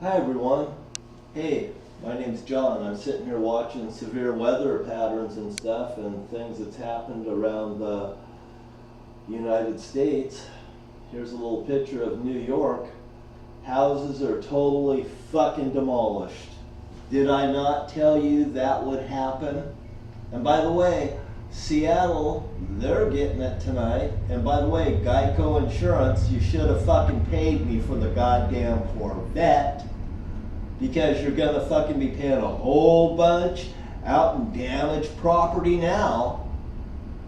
Hi everyone. Hey, my name's John. I'm sitting here watching severe weather patterns and stuff and things that's happened around the United States. Here's a little picture of New York. Houses are totally fucking demolished. Did I not tell you that would happen? And by the way, Seattle, they're getting it tonight. And by the way, Geico Insurance, you should have fucking paid me for the goddamn Corvette, because you're gonna fucking be paying a whole bunch out in damaged property now.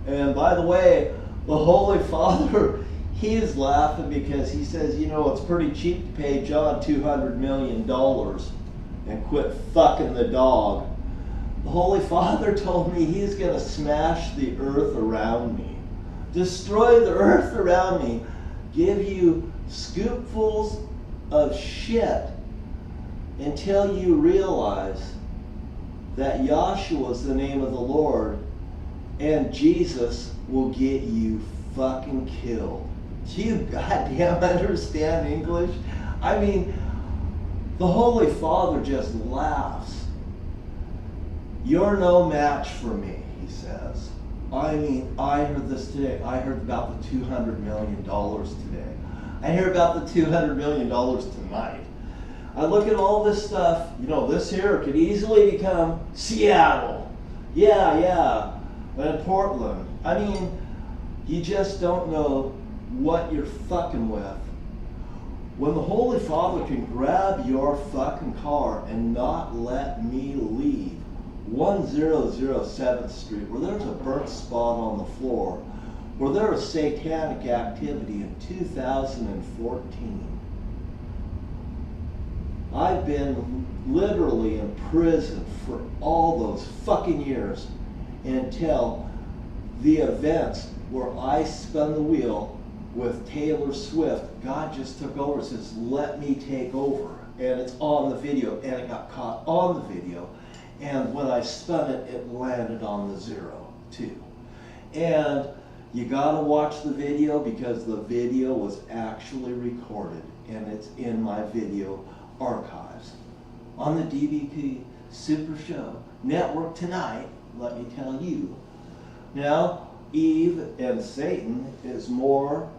And by the way, the Holy Father, he's laughing because he says, you know, it's pretty cheap to pay John $200 million and quit fucking the dog. The Holy Father told me he's gonna smash the earth around me, destroy the earth around me, give you scoopfuls of shit until you realize that Yahshua is the name of the Lord and Jesus will get you fucking killed. Do you goddamn understand English? I mean, the Holy Father just laughs. You're no match for me, he says. I mean, I heard this today. I heard about the $200 million today. I hear about the $200 million tonight. I look at all this stuff, you know, this here could easily become Seattle. Yeah, and Portland. I mean, you just don't know what you're fucking with. When the Holy Father can grab your fucking car and not let me leave 1007th Street, where there's a burnt spot on the floor, where there was satanic activity in 2014. I've been literally in prison for all those fucking years until the events where I spun the wheel with Taylor Swift. God just took over and says, let me take over. And it's on the video, and it got caught on the video. And when I spun it, it landed on the 0 too. And you gotta watch the video because the video was actually recorded and it's in my video archives on the DBP Super Show Network tonight, let me tell you. Now, Eve and Satan is more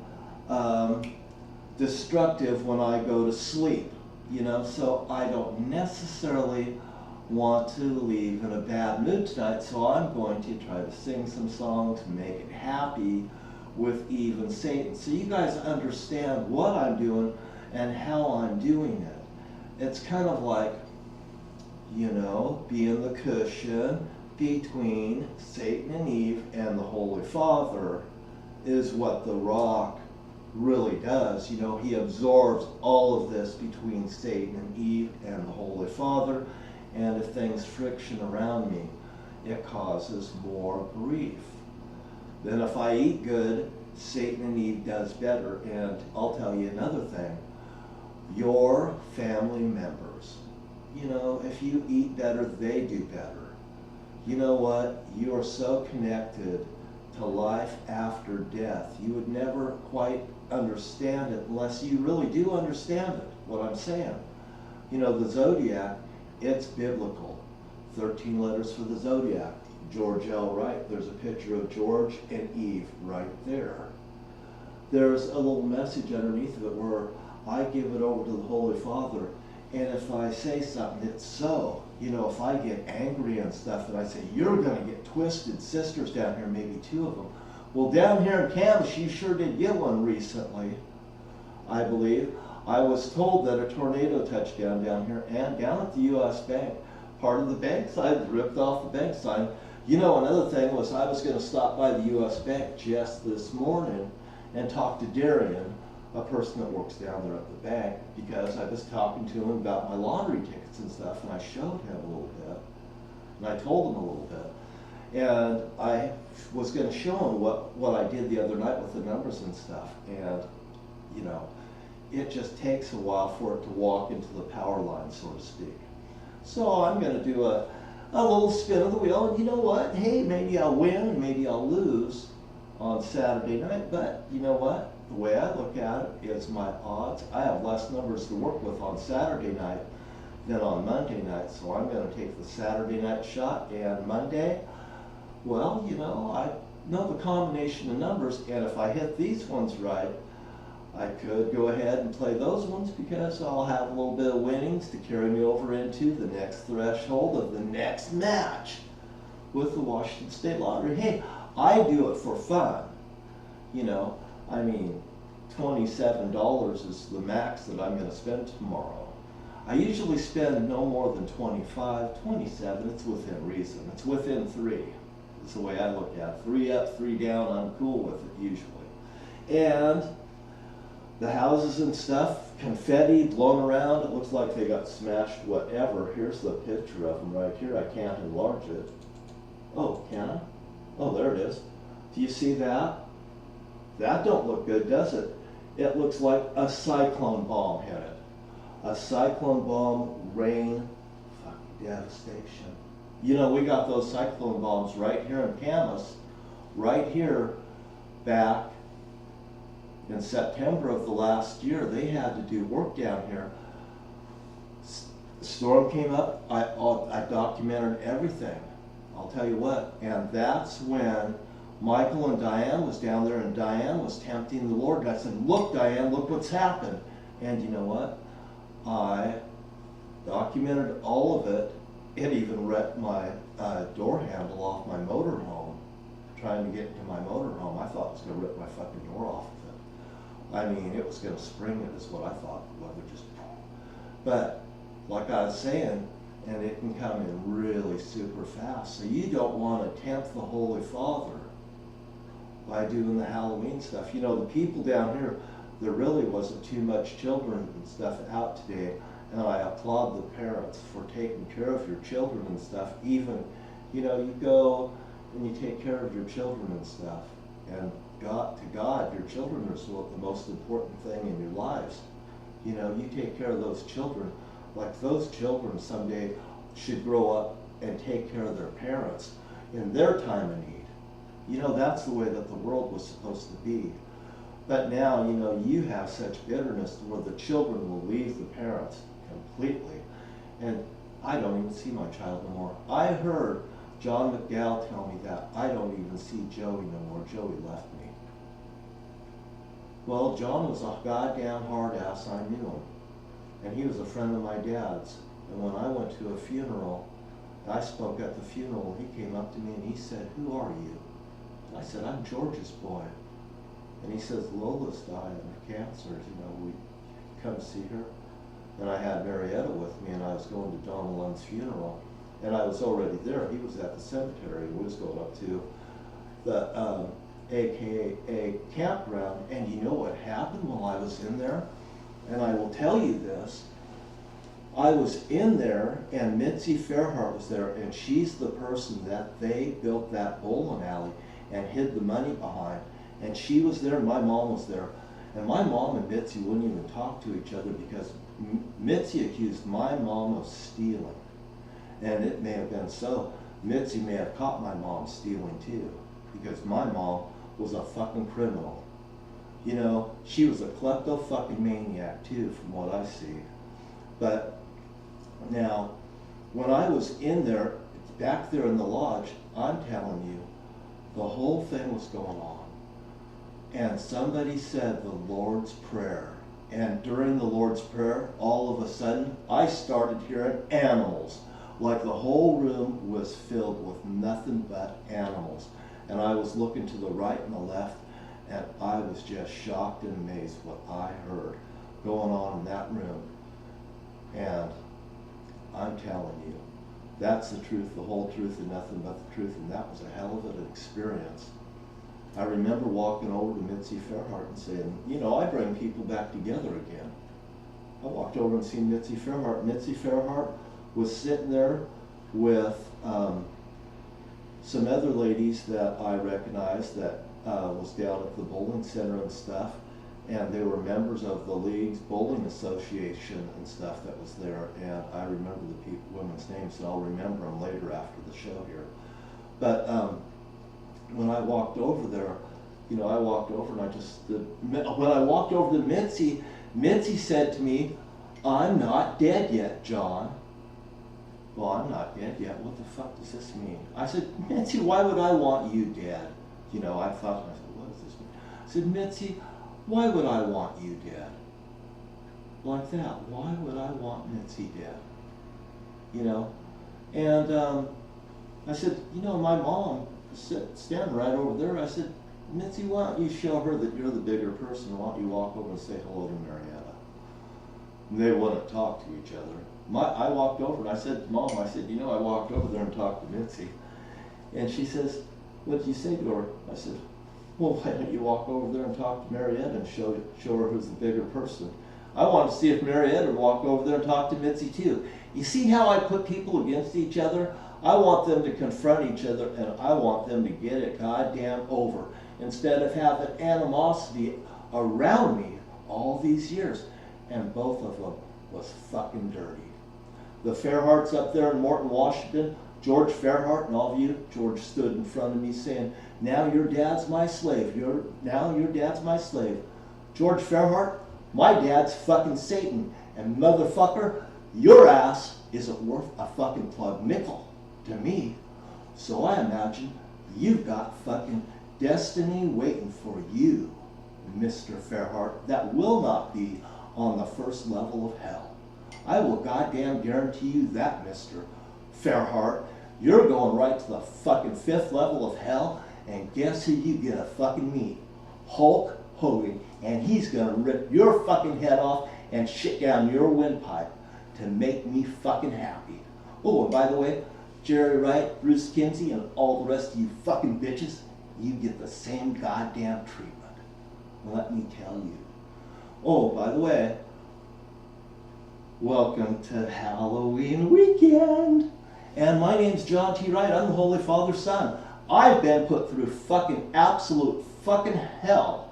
destructive when I go to sleep, you know, so I don't necessarily want to leave in a bad mood tonight, so I'm going to try to sing some songs, make it happy with Eve and Satan, so you guys understand what I'm doing and how I'm doing it. It's kind of like, you know, being the cushion between Satan and Eve and the Holy Father is what the rock really does. You know, he absorbs all of this between Satan and Eve and the Holy Father. And if things friction around me, it causes more grief. Then if I eat good, Satan and Eve does better. And I'll tell you another thing. Your family members, you know, if you eat better, they do better. You know what? You are so connected to life after death. You would never quite understand it unless you really do understand it, what I'm saying. You know, the zodiac, it's biblical. 13 letters for the zodiac. George L. Wright. There's a picture of George and Eve right there. There's a little message underneath of it where I give it over to the Holy Father, and if I say something, it's so. You know, if I get angry and stuff and I say, you're going to get twisted sisters down here, maybe 2 of them. Well, down here in Camas, you sure did get one recently, I believe. I was told that a tornado touched down here and down at the U.S. Bank. Part of the bank sign ripped off the bank sign. You know, another thing was I was going to stop by the U.S. Bank just this morning and talk to Darian, a person that works down there at the bank, because I was talking to him about my lottery tickets and stuff, and I showed him a little bit, and I told him a little bit. And I was going to show him what I did the other night with the numbers and stuff, and, you know, it just takes a while for it to walk into the power line, so to speak. So I'm going to do a little spin of the wheel, and you know what? Hey, maybe I'll win, maybe I'll lose on Saturday night, but you know what? the way I look at it is my odds. I have less numbers to work with on Saturday night than on Monday night, so I'm going to take the Saturday night shot, and Monday, well, you know, I know the combination of numbers, and if I hit these ones right, I could go ahead and play those ones because I'll have a little bit of winnings to carry me over into the next threshold of the next match with the Washington State Lottery. Hey, I do it for fun. You know, I mean, $27 is the max that I'm going to spend tomorrow. I usually spend no more than 25, 27, it's within reason. It's within 3. That's the way I look at it. 3 up, 3 down, I'm cool with it usually. And the houses and stuff, confetti blown around, it looks like they got smashed, whatever. Here's the picture of them right here. I can't enlarge it. Oh, can I? Oh, there it is. Do you see that? That don't look good, does it? It looks like a cyclone bomb hit it. A cyclone bomb, rain, fucking devastation. You know, we got those cyclone bombs right here in Camas, right here, back in September of the last year. They had to do work down here. The storm came up, I documented everything. I'll tell you what, and that's when Michael and Diane was down there, and Diane was tempting the Lord. And I said, look, Diane, look what's happened. And you know what? I documented all of it. It even wrecked my door handle off my motorhome, trying to get into my motorhome. I thought it was going to rip my fucking door off of it. I mean, it was going to spring it is what I thought. But like I was saying, and it can come in really super fast. So you don't want to tempt the Holy Father by doing the Halloween stuff. You know, the people down here, there really wasn't too much children and stuff out today, and I applaud the parents for taking care of your children and stuff. Even, you know, you go and you take care of your children and stuff, and to God, your children are the most important thing in your lives. You know, you take care of those children, like those children someday should grow up and take care of their parents in their time of need. You know, that's the way that the world was supposed to be. But now, you know, you have such bitterness where the children will leave the parents completely. And I don't even see my child no more. I heard John McDowell tell me that. I don't even see Joey no more. Joey left me. Well, John was a goddamn hard ass. I knew him. And he was a friend of my dad's. And when I went to a funeral, I spoke at the funeral. He came up to me and he said, "Who are you?" I said, "I'm George's boy." And he says, "Lola's dying of cancer. You know, we come see her." And I had Marietta with me, and I was going to Donald Lund's funeral. And I was already there. He was at the cemetery. We was going up to the AKA campground. And you know what happened while I was in there? And I will tell you this. I was in there, and Mitzi Fairhart was there, and she's the person that they built that bowling alley and hid the money behind. And she was there, and my mom was there. And my mom and Mitzi wouldn't even talk to each other because Mitzi accused my mom of stealing. And it may have been so. Mitzi may have caught my mom stealing too, because my mom was a fucking criminal. You know, she was a klepto-fucking-maniac too, from what I see. But now, when I was in there, back there in the lodge, I'm telling you, the whole thing was going on. And somebody said the Lord's Prayer. And during the Lord's Prayer, all of a sudden, I started hearing animals. Like the whole room was filled with nothing but animals. And I was looking to the right and the left, and I was just shocked and amazed what I heard going on in that room. And I'm telling you, that's the truth, the whole truth, and nothing but the truth. And that was a hell of an experience. I remember walking over to Mitzi Fairhart and saying, you know, I bring people back together again. I walked over and seen Mitzi Fairhart. Mitzi Fairhart was sitting there with some other ladies that I recognized that was down at the bowling center and stuff. And they were members of the league's bowling association and stuff that was there. And I remember the women's names, and I'll remember them later after the show here. But when I walked over there, you know, I walked over and I just, when I walked over to Mitzi, Mitzi said to me, "I'm not dead yet, John." "Well, I'm not dead yet. What the fuck does this mean?" I said, "Mitzi, why would I want you dead?" You know, I thought to myself, what does this mean? I said, "Mitzi, why would I want you dead?" Like that. Why would I want Mitzi dead? You know? And I said, you know, my mom standing right over there. I said, "Mitzi, why don't you show her that you're the bigger person? Why don't you walk over and say hello to Marietta?" And they wouldn't talk to each other. I walked over and I said to Mom, I said, "You know, I walked over there and talked to Mitzi." And she says, "What did you say to her?" I said, "Well, why don't you walk over there and talk to Marietta and show her who's the bigger person?" I wanted to see if Marietta would walk over there and talk to Mitzi too. You see how I put people against each other? I want them to confront each other, and I want them to get it goddamn over, instead of having animosity around me all these years. And both of them was fucking dirty. The Fairharts up there in Morton, Washington, George Fairhart and all of you, George stood in front of me saying, "Now your dad's my slave. Now your dad's my slave." George Fairhart, my dad's fucking Satan. And motherfucker, your ass isn't worth a fucking plug nickel to me. So I imagine you've got fucking destiny waiting for you, Mr. Fairhart, that will not be on the first level of hell. I will goddamn guarantee you that, Mr. Fairhart. You're going right to the fucking 5th level of hell, and guess who you get a fucking meet? Hulk Hogan, and he's gonna rip your fucking head off and shit down your windpipe to make me fucking happy. Oh, and by the way, Jerry Wright, Bruce Kinsey, and all the rest of you fucking bitches, you get the same goddamn treatment. Let me tell you. Oh, by the way, welcome to Halloween weekend. And my name's John T. Wright. I'm the Holy Father's son. I've been put through fucking absolute fucking hell.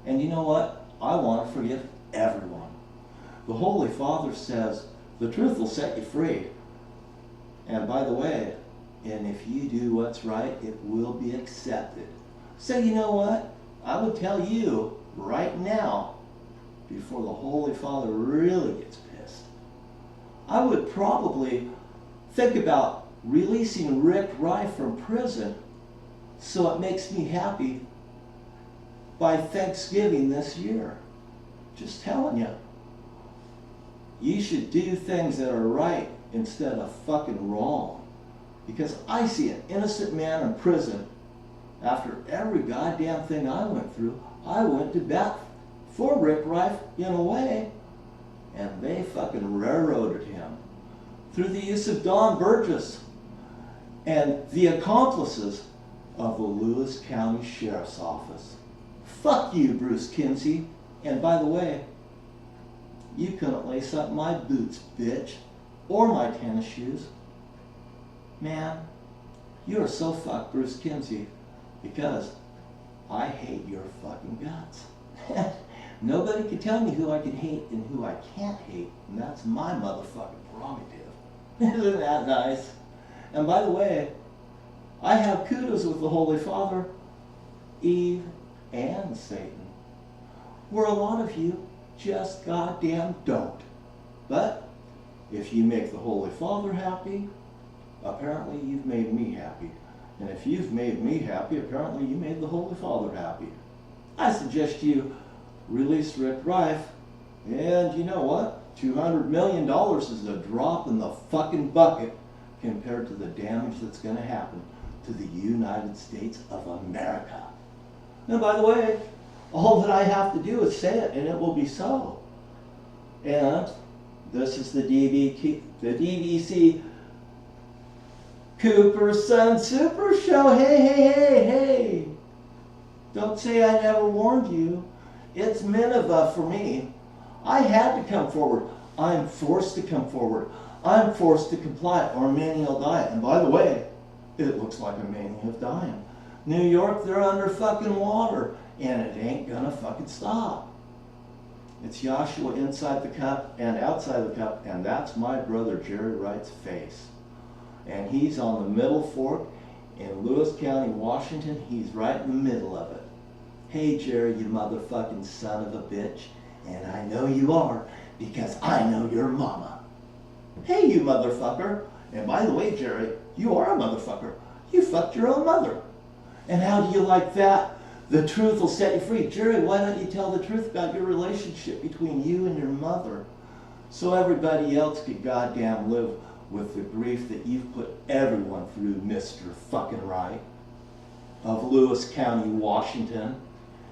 And you know what? I want to forgive everyone. The Holy Father says the truth will set you free. And by the way, and if you do what's right, it will be accepted. So you know what? I would tell you right now, before the Holy Father really gets pissed, I would probably think about releasing Rick Rye from prison so it makes me happy by Thanksgiving this year. Just telling you. You should do things that are right instead of fucking wrong. Because I see an innocent man in prison. After every goddamn thing I went through, I went to bat for Rick Rife in a way. And they fucking railroaded him. Through the use of Don Burgess and the accomplices of the Lewis County Sheriff's Office. Fuck you, Bruce Kinsey. And by the way, you couldn't lace up my boots, bitch. Or my tennis shoes. Man, you are so fucked, Bruce Kinsey, because I hate your fucking guts. Nobody can tell me who I can hate and who I can't hate, and that's my motherfucking prerogative. Isn't that nice? And by the way, I have kudos with the Holy Father, Eve, and Satan, where a lot of you just goddamn don't. But if you make the Holy Father happy, apparently you've made me happy. And if you've made me happy, apparently you made the Holy Father happy. I suggest you release Rick Rife, and you know what? $200 million is a drop in the fucking bucket compared to the damage that's going to happen to the United States of America. And by the way, all that I have to do is say it, and it will be so. And this is the DVC Cooper Sun Super Show. Hey, hey, hey, hey. Don't say I never warned you. It's Milova for me. I had to come forward. I'm forced to come forward. I'm forced to comply, or Arminia will die. And by the way, it looks like Arminia is dying. New York, they're under fucking water, and it ain't gonna fucking stop. It's Yahshua inside the cup and outside the cup, and that's my brother Jerry Wright's face. And he's on the middle fork in Lewis County, Washington. He's right in the middle of it. Hey Jerry, you motherfucking son of a bitch. And I know you are, because I know your mama. Hey you motherfucker. And by the way, Jerry, you are a motherfucker. You fucked your own mother. And how do you like that? The truth will set you free. Jerry, why don't you tell the truth about your relationship between you and your mother? So everybody else could goddamn live with the grief that you've put everyone through, Mr. Fucking Right of Lewis County, Washington.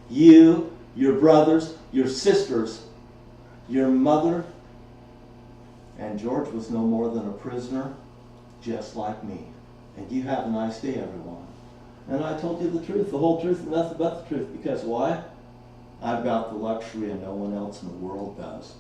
You, your brothers, your sisters, your mother, and George was no more than a prisoner, just like me. And you have a nice day, everyone. And I told you the truth, the whole truth, and nothing but the truth. Because why? I've got the luxury and no one else in the world does.